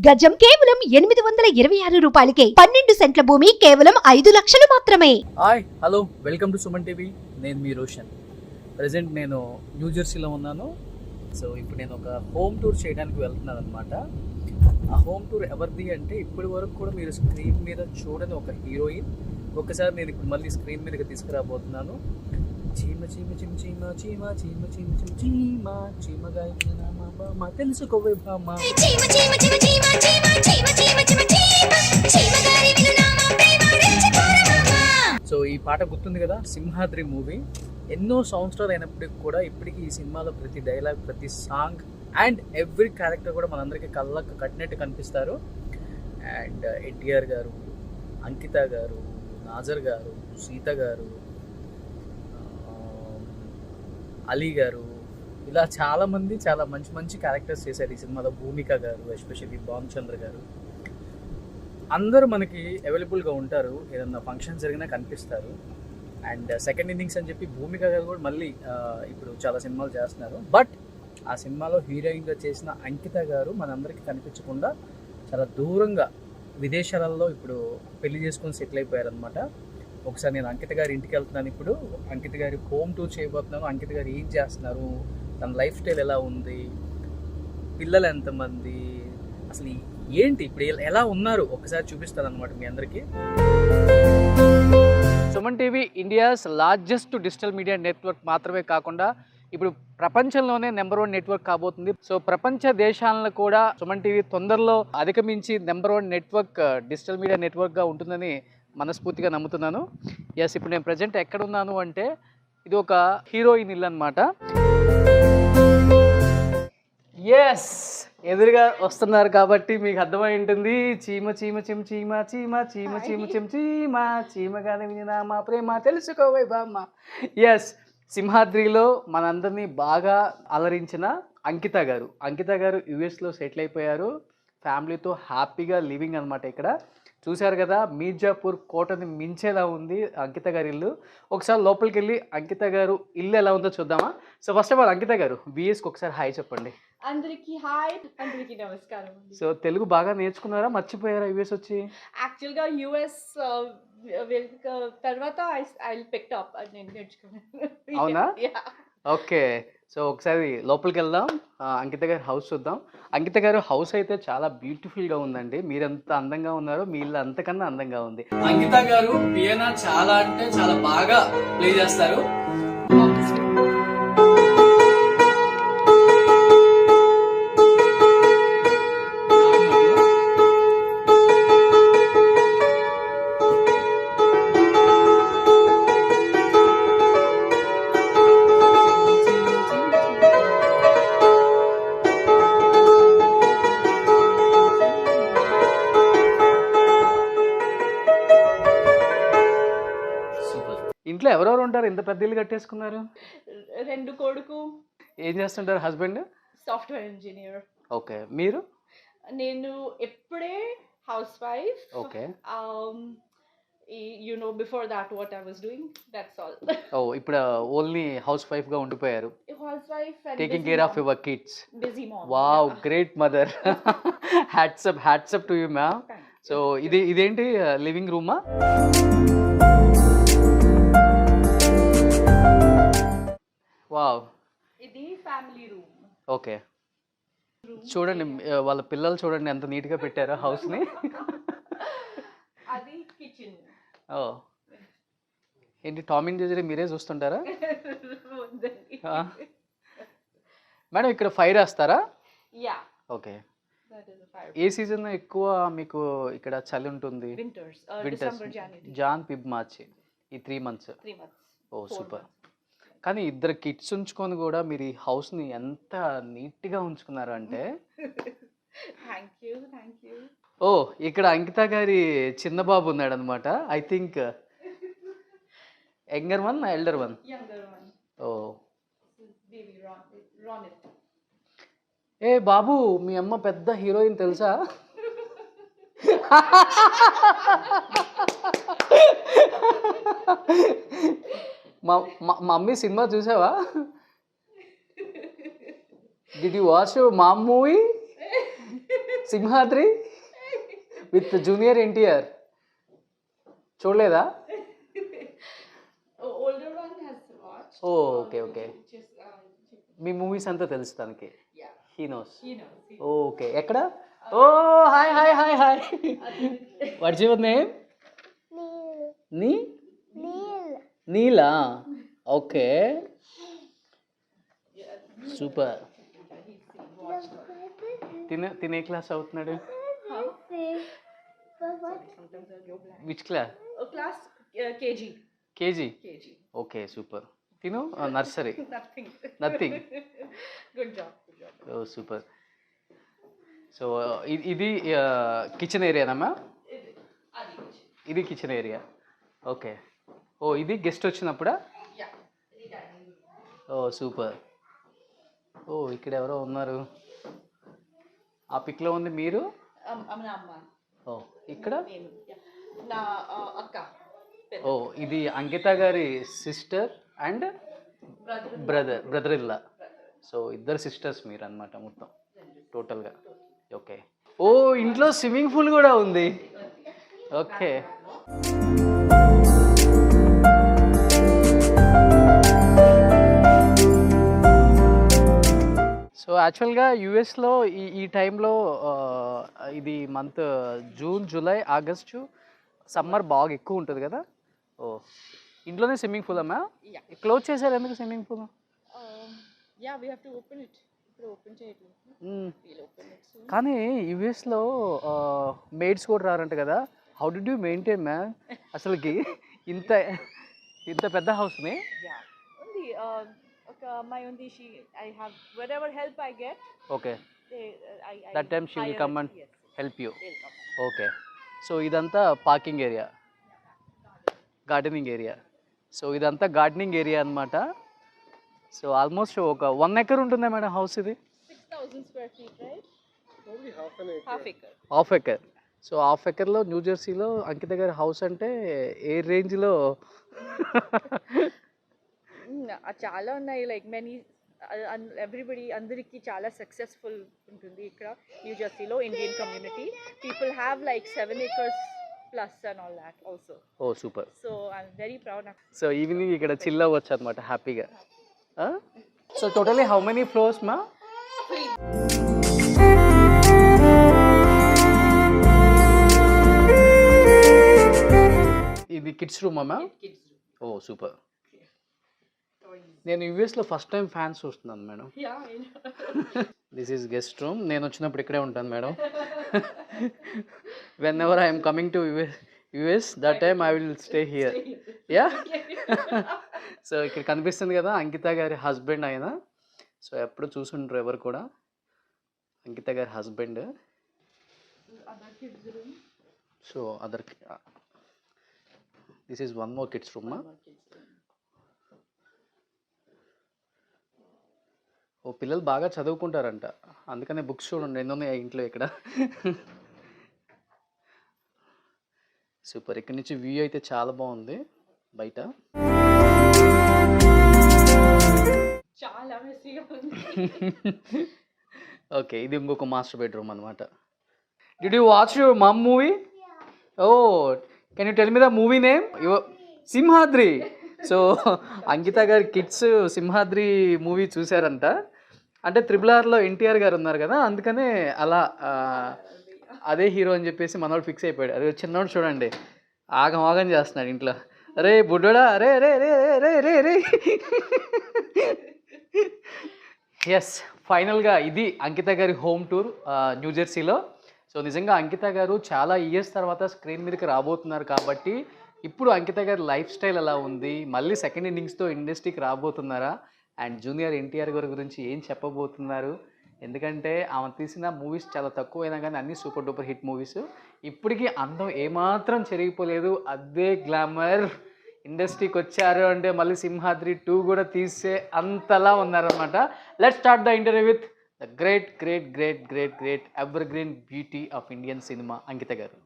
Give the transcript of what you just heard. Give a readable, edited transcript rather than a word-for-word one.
గజం కేవలం 826 రూపాయలకే 12 సెంట్ల భూమి కేవలం 5 లక్షలు మాత్రమే. Hi hello welcome to Suman TV. నేను మీ రోషన్. ప్రజెంట్ నేను న్యూ జెర్సీలో ఉన్నాను. సో ఇప్పుడు నేను ఒక హోమ్ టూర్ చేయడానికి వెళ్తున్నాను అనమాట. ఆ హోమ్ టూర్ ఎవరిది అంటే ఇప్పటి వరకు కూడా మీరు స్క్రీన్ మీద చూడని ఒక హీరోయిన్ ఒకసారి నేను ఇప్పుడు మళ్ళీ స్క్రీన్ మీదకి తీసుకురాబోతున్నాను. చీమ చీమ చీమ చీమ చీమ చీమ చీమ చీమ చీమ చీమగా మా తెలుసుకోవే బామ్మ. సో ఈ పాట గుర్తుంది కదా, సింహాద్రి మూవీ. ఎన్నో సంవత్సరాలు అయినప్పటికీ కూడా ఇప్పటికీ ఈ సినిమాలో ప్రతి డైలాగ్, ప్రతి సాంగ్ అండ్ ఎవ్రీ క్యారెక్టర్ కూడా మనందరికీ కళ్ళకు కట్టినట్టు కనిపిస్తారు. అండ్ ఎన్టీఆర్ గారు, అంకిత గారు, నాజర్ గారు, సీత గారు, అలీ గారు, ఇలా చాలామంది చాలా మంచి మంచి క్యారెక్టర్స్ చేశారు ఈ సినిమాలో. భూమిక గారు, ఎస్పెషల్లీ భానుచంద్ర గారు, అందరూ మనకి అవైలబుల్గా ఉంటారు. ఏదన్నా ఫంక్షన్ జరిగినా కనిపిస్తారు. అండ్ సెకండ్ ఇన్నింగ్స్ అని చెప్పి భూమిక గారు కూడా మళ్ళీ ఇప్పుడు చాలా సినిమాలు చేస్తున్నారు. బట్ ఆ సినిమాలో హీరోయిన్గా చేసిన అంకిత గారు మనందరికీ కనిపించకుండా చాలా దూరంగా విదేశాలలో ఇప్పుడు పెళ్లి చేసుకొని సెటిల్ అయిపోయారనమాట. ఒకసారి నేను అంకిత గారి ఇంటికి వెళ్తున్నాను. ఇప్పుడు అంకిత గారి హోమ్ టూర్ చేయబోతున్నాను. అంకిత గారు ఏం చేస్తున్నారు, తన లైఫ్ స్టైల్ ఎలా ఉంది, పిల్లలు ఎంతమంది, అసలు ఏంటి, ఇప్పుడు ఎలా ఉన్నారు ఒకసారి చూపిస్తాను అనమాట మీ అందరికీ. Suman TV India's largest digital media network మాత్రమే కాకుండా ఇప్పుడు ప్రపంచంలోనే నెంబర్ 1 నెట్వర్క్ కాబోతుంది. సో ప్రపంచ దేశాలను కూడా సుమన్ టీవీ తొందరలో అధిగమించి నెంబర్ 1 నెట్వర్క్, డిజిటల్ మీడియా నెట్వర్క్గా ఉంటుందని మనస్ఫూర్తిగా నమ్ముతున్నాను. ఎస్, ఇప్పుడు నేను ప్రజెంట్ ఎక్కడున్నాను అంటే ఇది ఒక హీరోయిన్ ఇల్లు అనమాట. ఎస్, ఎదురుగా వస్తున్నారు కాబట్టి మీకు అర్థమై ఉంటుంది. చీమ చీమ చిమ్ చీమ చీమ చీమ చీమ చిమ్ చీమ చీమగానే వినినా మా ప్రేమ తెలుసుకోవే బామ్మ. ఎస్, సింహాద్రిలో మనందరినీ బాగా అలరించిన అంకిత గారు. అంకిత గారు యుఎస్లో సెటిల్ అయిపోయారు. ఫ్యామిలీతో హ్యాపీగా లివింగ్ అనమాట. ఇక్కడ చూశారు కదా, మీర్జాపూర్ కోటని మించేలా ఉంది అంకిత గారి ఇల్లు. ఒకసారి లోపలికి వెళ్ళి అంకిత గారు ఇల్లు ఎలా ఉందో చూద్దామా. సో ఫస్ట్ ఆఫ్ ఆల్ అంకిత గారు విఎస్కి ఒకసారి హాయ్ చెప్పండి. అందరికీ హాయ్, అందరికీ నమస్కారం. సో తెలుగు బాగా నేర్చుకున్నారా, మర్చిపోయారా యుఎస్ వచ్చి? యాక్చువల్గా యుఎస్ తర్వాత ఐ పిక్ అప్ నేను నేర్చుకున్నాను. అవునా? ఓకే, సో ఒకసారి లోపలికి వెళ్దాం, అంకిత గారి హౌస్ చూద్దాం. అంకిత గారు హౌస్ అయితే చాలా బ్యూటిఫుల్గా ఉందండి. మీరెంత అందంగా ఉన్నారో మీ ఇల్లు అంతకన్నా అందంగా ఉంది. అంకిత గారు పియానో చాలా అంటే చాలా బాగా ప్లే చేస్తారు. ఇంట్లో ఎవరెవరు ఉంటారు, ఇంత పెద్ద ఇల్లు కట్టేసుకున్నారు? 2 కొడుకు. ఏం చేస్తుంటారు హస్బెండ్? Software engineer. ఓకే, మీరు? నేను ఎప్పుడే housewife. Okay, you know before that what I was doing, that's all. Oh, ఇప్పుడు ఓన్లీ హౌస్ వైఫ్ గా ఉండిపోయారు. Housewife and taking care of your kids. Busy mom. Wow, great mother. Hats up to you ma'am. So ఇదేంటి living రూమా? Wow, ఇది family room. Okay, చూడండి వాళ్ళ పిల్లలు చూడండి ఎంత నీట్గా పెట్టారో హౌస్ని. అది కిచెన్. ఓ, ఏంటి టామ్ అండ్ జెర్రీ మీరే చూస్తుంటారా? మేడం ఇక్కడ ఫైర్ వేస్తారా? యా. ఓకే, ఏ సీజన్ ఎక్కువ మీకు ఇక్కడ చలి ఉంటుంది? వింటర్స్, జాన్ ఫిబ్ మార్చ్, ఈ 3 months. ఓ సూపర్. కానీ 2 కిడ్స్ ఉంచుకొని కూడా మీరు ఈ హౌస్ని ఎంత నీట్గా ఉంచుకున్నారు అంటే. Thank you. ఓ, ఇక్కడ అంకిత గారి చిన్న బాబు ఉన్నాడు అనమాట. I think younger one, elder one? Oh, ఏ బాబు, మీ అమ్మ పెద్ద హీరోయిన్ తెలుసా? మమ్మీ సినిమా చూసావా? Did you watch your mom movie? Simhadri with junior NTR చూడలేదా? Older one has watched. Oh okay okay. Just, మీ మూవీస్ అంతా తెలుసు తనకి. yeah, he knows. he knows. Okay. ఎక్కడ? Oh hi hi hi hi. What's your name? నీ Neela. Okay super. తినే class అవుతున్నాడు? Sometimes I'll go blank. Which class? Class KG. KG. KG. Okay super. తిను nursery. Nothing. Nothing. Good job. Good job. Oh super. So ఇది kitchen ఏరియానమ్మా? ఇది kitchen area. Okay. Oh ఇది guest వచ్చినప్పుడా? Yeah. ఇది dining room. Oh super. Oh ఇక్కడ ఎవరో ఉన్నారు. ఆ పిక్లో ఉంది మీరు? మన అమ్మ. ఓ ఇక్కడ? నేను. Yeah. నా అక్క. ఓ ఇది అంకిత గారి సిస్టర్ అండ్ బ్రదర్ ఇల్లా. సో ఇద్దరు సిస్టర్స్ మీరు అన్నమాట మొత్తం టోటల్గా. ఓకే. ఓ ఇంట్లో స్విమ్మింగ్ పూల్ కూడా ఉంది. ఓకే. సో యాక్చువల్గా యూఎస్లో ఈ టైంలో ఇది month June July August summer బాగా ఎక్కువ ఉంటుంది కదా. ఓ ఇంట్లోనే స్విమ్మింగ్ పూల్ అమ్మా? Yeah. క్లోజ్ చేశారు ఎందుకు swimming pool? Yeah, we have to open it. ఇప్పుడు ఓపెన్ చేయట్లేదు. We'll open it soon. కానీ యూఎస్లో మేడ్స్ కూడా రారంట కదా. How did you maintain ma'am అసలుకి ఇంత పెద్ద హౌస్ని? Yeah. Only ఒక అమ్మాయి ఉంది. I have whatever help I get. ఓకే. I that time she will hire come it. And Yes, help you. they'll come. Okay. So ఇదంతా parking area, gardening area. So ఇదంతా గార్డెనింగ్ ఏరియా అన్నమాట. So almost ఒక 1 acre ఉంటుందా madam house ఇది? 6,000 square feet, right? Only half an acre. Half acre. Half acre. So half ఎకర్లో new జెర్సీలో అంకిత గారి house అంటే ఏ రేంజ్లో? చాలా ఉన్నాయి. లైక్ మెనీ ఎవ్రీబడి అందరికీ చాలా సక్సెస్ఫుల్ ఉంటుంది ఇక్కడ న్యూ జెర్సీలో. Indian community people have like 7 acres plus and all that also. Oh super. So I'm very proud. So evening ఇక్కడ చిల్ అవ్వచ్చు అనమాట హ్యాపీగా. So totally how many floors మా? ఇది కిడ్స్ రూమా ma'am? Kids room. Oh super. నేను యూఎస్లో first time fans చూస్తున్నాను madam. Yeah, I know. This is guest room. నేను వచ్చినప్పుడు ఇక్కడే ఉంటాను madam. Whenever I'm coming to US that time I will stay here. Yeah. So ఇక్కడ కనిపిస్తుంది కదా అంకిత గారి హస్బెండ్ ఆయన. సో ఎప్పుడు చూసుంటారు ఎవరు కూడా. అంకిత గారి husband. Other kids room. So other this is one more kids room. Oh పిల్లలు బాగా చదువుకుంటారంట, అందుకనే బుక్స్ చూడండి ఎన్ని ఉన్నాయి ఇంట్లో ఇక్కడ. సూపర్. ఇక్కడ నుంచి వ్యూ అయితే చాలా బాగుంది బయట. చాలా మెస్సీగా ఉంది. ఓకే. ఇది ఇంకొక మాస్టర్ బెడ్రూమ్ అనమాట. Did you watch your mom movie? Oh can you tell me the movie name? Simhadri. So Ankita గారి కిడ్స్ సింహాద్రి మూవీ చూసారంట. అంటే RRRలో ఎన్టీఆర్ గారు ఉన్నారు కదా, అందుకనే అలా అదే హీరో అని చెప్పేసి మనోడు ఫిక్స్ అయిపోయాడు. అదే చిన్నోడు చూడండి ఆగం ఆగం చేస్తున్నాడు ఇంట్లో. అరే బుడ్డోడా, అరే రే రే రే రే రే. ఎస్, ఫైనల్గా ఇది అంకిత గారి హోమ్ టూర్ న్యూ జెర్సీలో. సో నిజంగా అంకిత గారు చాలా ఇయర్స్ తర్వాత స్క్రీన్ మీదకి రాబోతున్నారు కాబట్టి ఇప్పుడు అంకిత గారి లైఫ్ స్టైల్ ఎలా ఉంది, మళ్ళీ సెకండ్ ఇన్నింగ్స్తో ఇండస్ట్రీకి రాబోతున్నారా, అండ్ జూనియర్ ఎన్టీఆర్ గారి గురించి ఏం చెప్పబోతున్నారు. ఎందుకంటే ఆమె తీసిన మూవీస్ చాలా తక్కువైనా కానీ అన్నీ సూపర్ డూపర్ హిట్ మూవీస్. ఇప్పటికీ అందం ఏమాత్రం చెరిగిపోలేదు, అదే గ్లామర్. ఇండస్ట్రీకి వచ్చారు అంటే మళ్ళీ సింహాద్రి 2 కూడా తీసే అంతలా ఉన్నారనమాట. Let's start the interview with the great great great great great evergreen beauty of Indian cinema Ankita గారు.